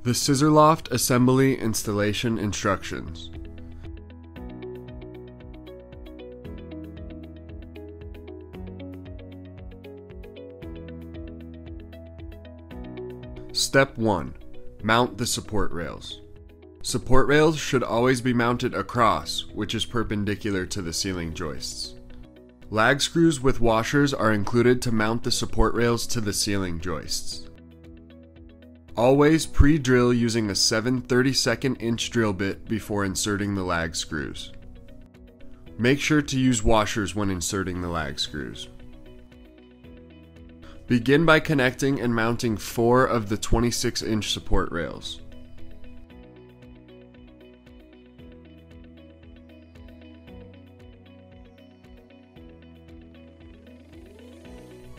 The Syzzor Loft Assembly Installation Instructions. Step 1. Mount the support rails. Support rails should always be mounted across, which is perpendicular to the ceiling joists. Lag screws with washers are included to mount the support rails to the ceiling joists. Always pre-drill using a 7/32 inch drill bit before inserting the lag screws. Make sure to use washers when inserting the lag screws. Begin by connecting and mounting 4 of the 26-inch support rails.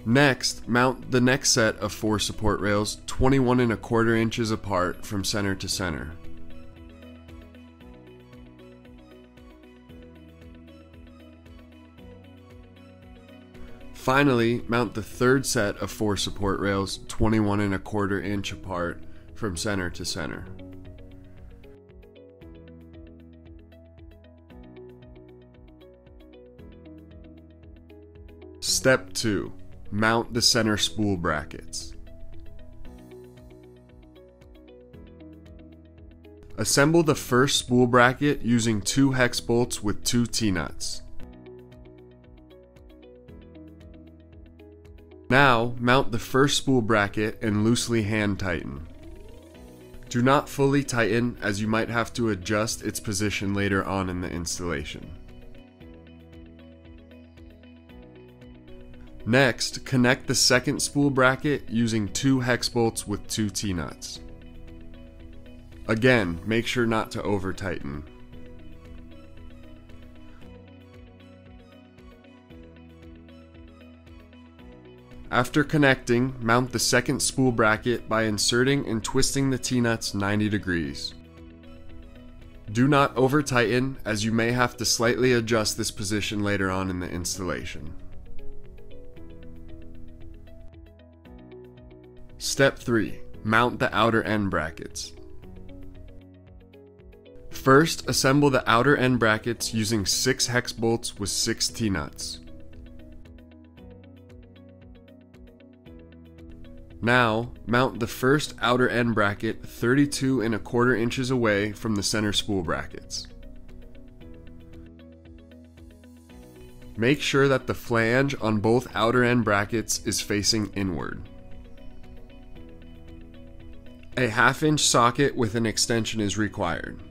Next, mount the next set of 4 support rails 21¼ inches apart from center to center. Finally, mount the third set of 4 support rails 21¼ inch apart from center to center. Step 2. Mount the center spool brackets. Assemble the first spool bracket using 2 hex bolts with 2 T-nuts. Now, mount the first spool bracket and loosely hand tighten. Do not fully tighten, as you might have to adjust its position later on in the installation. Next, connect the second spool bracket using 2 hex bolts with 2 T-nuts. Again, make sure not to over-tighten. After connecting, mount the second spool bracket by inserting and twisting the T-nuts 90 degrees. Do not over-tighten, as you may have to slightly adjust this position later on in the installation. Step 3. Mount the outer end brackets. First, assemble the outer end brackets using 6 hex bolts with 6 T-nuts. Now, mount the first outer end bracket 32¼ inches away from the center spool brackets. Make sure that the flange on both outer end brackets is facing inward. A 1/2 inch socket with an extension is required.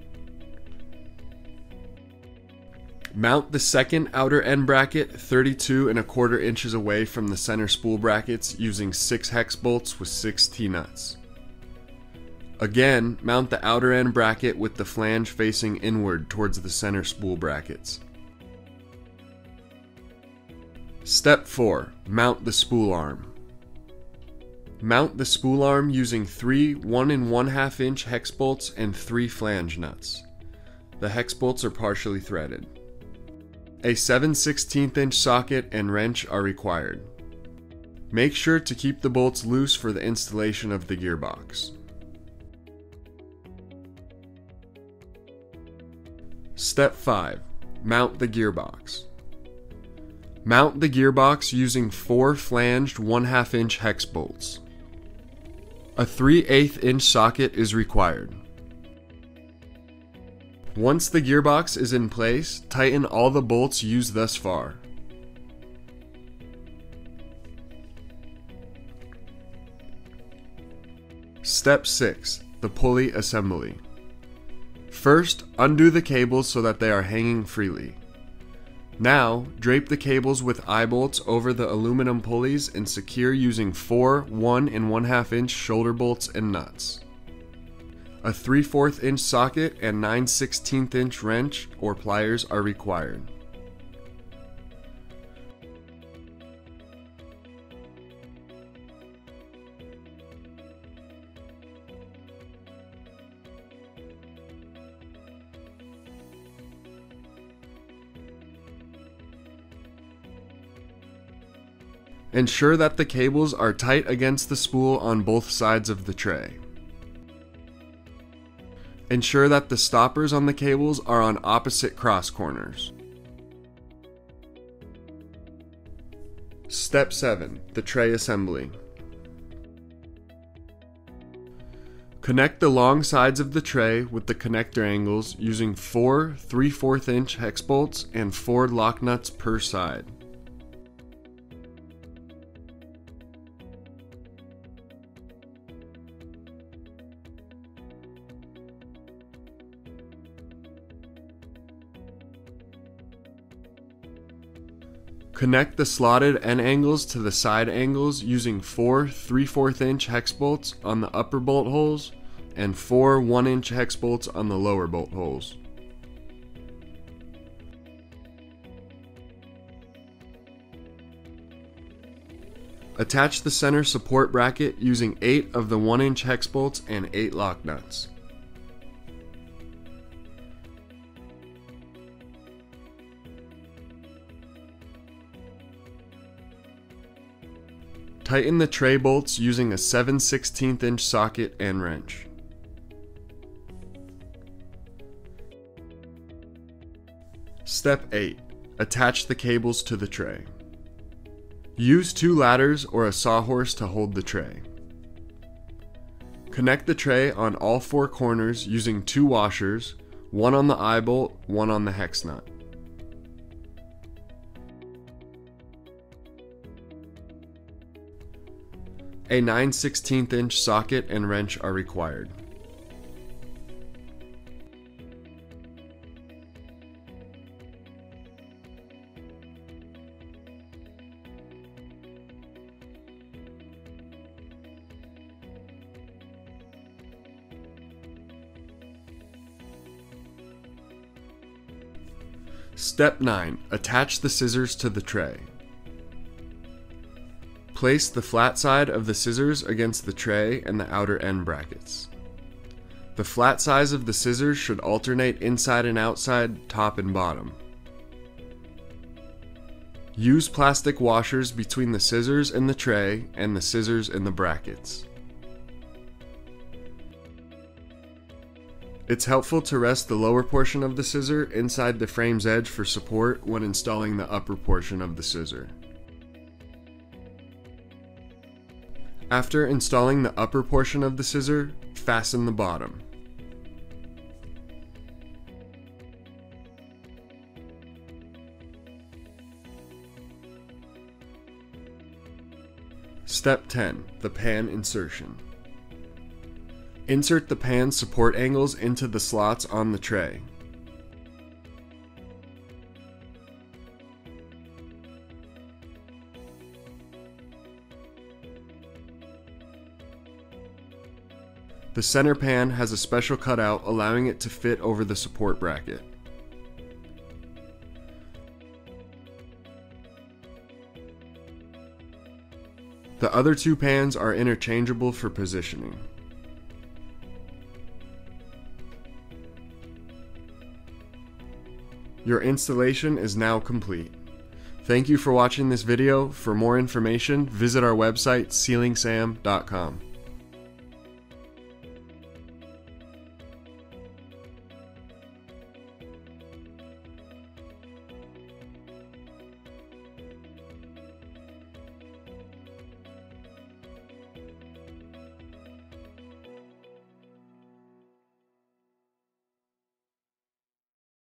Mount the second outer end bracket 32¼ inches away from the center spool brackets using 6 hex bolts with 6 T-nuts. Again, mount the outer end bracket with the flange facing inward towards the center spool brackets. Step 4. Mount the spool arm. Mount the spool arm using 3 1 1/2 inch hex bolts and 3 flange nuts. The hex bolts are partially threaded. A 7/16 inch socket and wrench are required. Make sure to keep the bolts loose for the installation of the gearbox. Step 5. Mount the gearbox. Mount the gearbox using 4 flanged 1/2 inch hex bolts. A 3/8 inch socket is required. Once the gearbox is in place, tighten all the bolts used thus far. Step 6. The pulley assembly. First, undo the cables so that they are hanging freely. Now, drape the cables with EYEBOLTs over the aluminum pulleys and secure using 4 1 1/2 inch shoulder bolts and nuts. A 3/4 inch socket and 9/16 inch wrench or pliers are required. Ensure that the cables are tight against the spool on both sides of the tray. Ensure that the stoppers on the cables are on opposite cross corners. Step 7. The tray assembly. Connect the long sides of the tray with the connector angles using 4 3/4 inch hex bolts and 4 lock nuts per side. Connect the slotted end angles to the side angles using 4 3/4 inch hex bolts on the upper bolt holes and 4 1-inch hex bolts on the lower bolt holes. Attach the center support bracket using 8 of the 1-inch hex bolts and 8 lock nuts. Tighten the tray bolts using a 7/16 inch socket and wrench. Step 8. Attach the cables to the tray. Use 2 ladders or a sawhorse to hold the tray. Connect the tray on all 4 corners using 2 washers, one on the eye bolt, one on the hex nut. A 9/16 inch socket and wrench are required. Step 9. Attach the scissors to the tray. Place the flat side of the scissors against the tray and the outer end brackets. The flat sides of the scissors should alternate inside and outside, top and bottom. Use plastic washers between the scissors in the tray and the scissors in the brackets. It's helpful to rest the lower portion of the scissor inside the frame's edge for support when installing the upper portion of the scissor. After installing the upper portion of the scissor, fasten the bottom. Step 10. The pan insertion. Insert the pan support angles into the slots on the tray. The center pan has a special cutout allowing it to fit over the support bracket. The other 2 pans are interchangeable for positioning. Your installation is now complete. Thank you for watching this video. For more information, visit our website, ceilingsam.com.